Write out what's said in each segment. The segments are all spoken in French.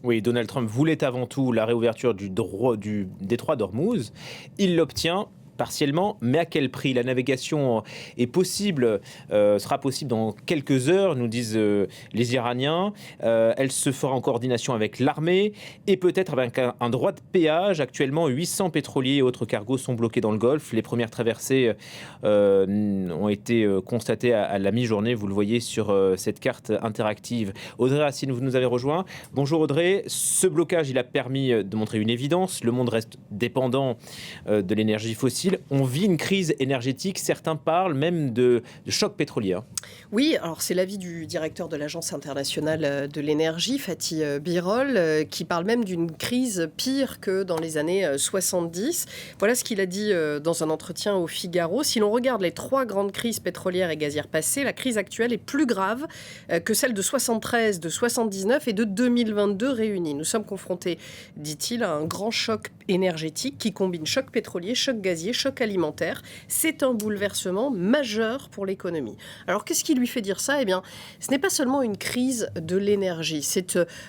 Oui, Donald Trump voulait avant tout la réouverture du détroit d'Ormuz. Il l'obtient partiellement, mais à quel prix? La navigation est possible, sera possible dans quelques heures, nous disent les Iraniens. Elle se fera en coordination avec l'armée et peut-être avec un droit de péage. Actuellement, 800 pétroliers et autres cargos sont bloqués dans le Golfe. Les premières traversées ont été constatées à la mi-journée. Vous le voyez sur cette carte interactive. Audrey Racine, vous nous avez rejoint. Bonjour Audrey. Ce blocage, il a permis de montrer une évidence. Le monde reste dépendant de l'énergie fossile. On vit une crise énergétique. Certains parlent même de choc pétrolier. Oui, alors c'est l'avis du directeur de l'Agence internationale de l'énergie, Fatih Birol, qui parle même d'une crise pire que dans les années 70. Voilà ce qu'il a dit dans un entretien au Figaro. Si l'on regarde les 3 grandes crises pétrolières et gazières passées, la crise actuelle est plus grave que celle de 73, de 79 et de 2022 réunies. Nous sommes confrontés, dit-il, à un grand choc énergétique qui combine choc pétrolier, choc gazier, choc alimentaire. C'est un bouleversement majeur pour l'économie. Alors qu'est-ce qui lui fait dire ça? Eh bien, ce n'est pas seulement une crise de l'énergie.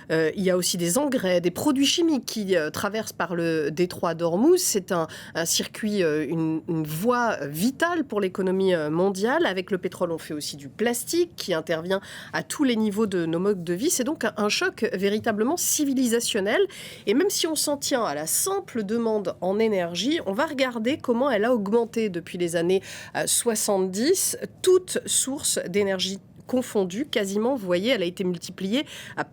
Il y a aussi des engrais, des produits chimiques qui traversent par le détroit d'Ormuz. C'est un circuit, une voie vitale pour l'économie mondiale. Avec le pétrole, on fait aussi du plastique qui intervient à tous les niveaux de nos modes de vie. C'est donc un choc véritablement civilisationnel. Et même si on s'en tient à la simple demande en énergie, on va regarder comment elle a augmenté depuis les années 70, toutes sources d'énergie confondues, quasiment, vous voyez, elle a été multipliée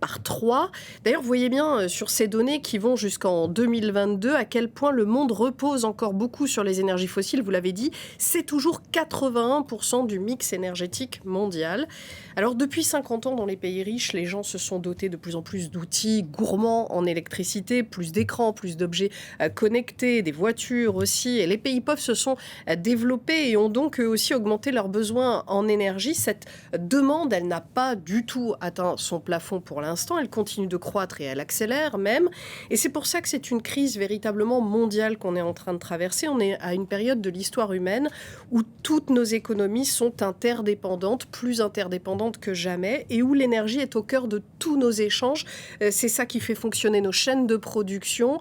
par 3. D'ailleurs, vous voyez bien sur ces données qui vont jusqu'en 2022 à quel point le monde repose encore beaucoup sur les énergies fossiles, vous l'avez dit, c'est toujours 81% du mix énergétique mondial. Alors, depuis 50 ans, dans les pays riches, les gens se sont dotés de plus en plus d'outils gourmands en électricité, plus d'écrans, plus d'objets connectés, des voitures aussi, et les pays pauvres se sont développés et ont donc eux aussi augmenté leurs besoins en énergie. Cette demande, elle n'a pas du tout atteint son plafond pour l'instant, elle continue de croître et elle accélère même. Et c'est pour ça que c'est une crise véritablement mondiale qu'on est en train de traverser. On est à une période de l'histoire humaine où toutes nos économies sont interdépendantes, plus interdépendantes que jamais, et où l'énergie est au cœur de tous nos échanges. C'est ça qui fait fonctionner nos chaînes de production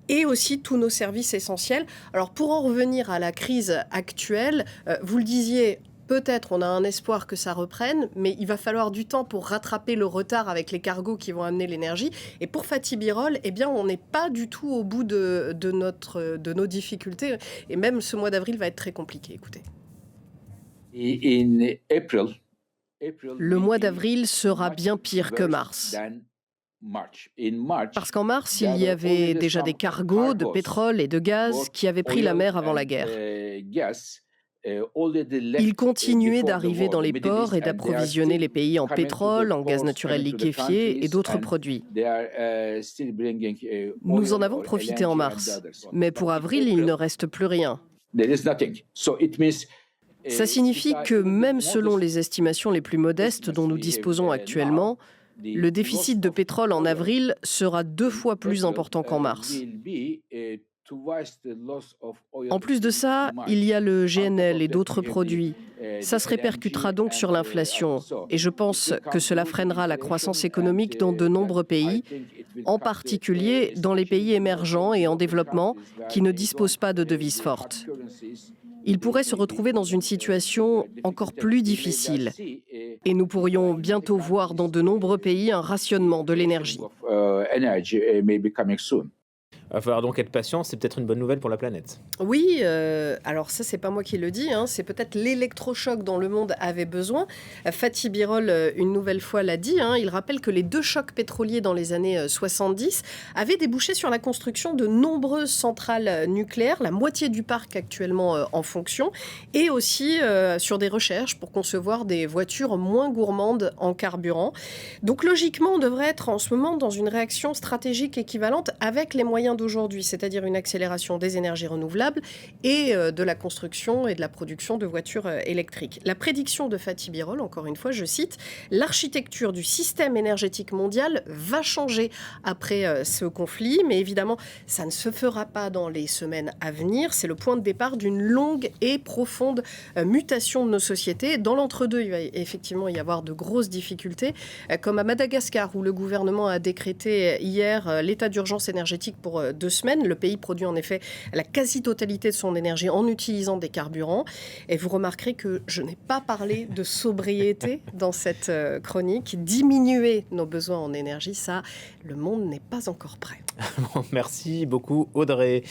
et aussi tous nos services essentiels. Alors pour en revenir à la crise actuelle, vous le disiez, peut-être on a un espoir que ça reprenne, mais il va falloir du temps pour rattraper le retard avec les cargos qui vont amener l'énergie. Et pour Fatih Birol, eh bien, on n'est pas du tout au bout de nos difficultés. Et même ce mois d'avril va être très compliqué. Écoutez. Le mois d'avril sera bien pire que mars. Parce qu'en mars, il y avait déjà des cargos de pétrole et de gaz qui avaient pris la mer avant la guerre. Ils continuaient d'arriver dans les ports et d'approvisionner les pays en pétrole, en gaz naturel liquéfié et d'autres produits. Nous en avons profité en mars, mais pour avril, il ne reste plus rien. Ça signifie que même selon les estimations les plus modestes dont nous disposons actuellement, le déficit de pétrole en avril sera 2 fois plus important qu'en mars. En plus de ça, il y a le GNL et d'autres produits. Ça se répercutera donc sur l'inflation. Et je pense que cela freinera la croissance économique dans de nombreux pays, en particulier dans les pays émergents et en développement qui ne disposent pas de devises fortes. Ils pourraient se retrouver dans une situation encore plus difficile. Et nous pourrions bientôt voir dans de nombreux pays un rationnement de l'énergie. Il va falloir donc être patient, c'est peut-être une bonne nouvelle pour la planète. Oui, alors ça, c'est pas moi qui le dis, c'est peut-être l'électrochoc dont le monde avait besoin. Fatih Birol, une nouvelle fois, l'a dit, il rappelle que les 2 chocs pétroliers dans les années 70 avaient débouché sur la construction de nombreuses centrales nucléaires, la moitié du parc actuellement en fonction, et aussi sur des recherches pour concevoir des voitures moins gourmandes en carburant. Donc logiquement, on devrait être en ce moment dans une réaction stratégique équivalente avec les moyens d'aujourd'hui, c'est-à-dire une accélération des énergies renouvelables et de la construction et de la production de voitures électriques. La prédiction de Fatih Birol, encore une fois, je cite, « L'architecture du système énergétique mondial va changer après ce conflit, mais évidemment, ça ne se fera pas dans les semaines à venir. C'est le point de départ d'une longue et profonde mutation de nos sociétés. Dans l'entre-deux, il va effectivement y avoir de grosses difficultés, comme à Madagascar, où le gouvernement a décrété hier l'état d'urgence énergétique pour 2 semaines. Le pays produit en effet la quasi-totalité de son énergie en utilisant des carburants. Et vous remarquerez que je n'ai pas parlé de sobriété dans cette chronique. Diminuer nos besoins en énergie, ça, le monde n'est pas encore prêt. Bon, merci beaucoup Audrey.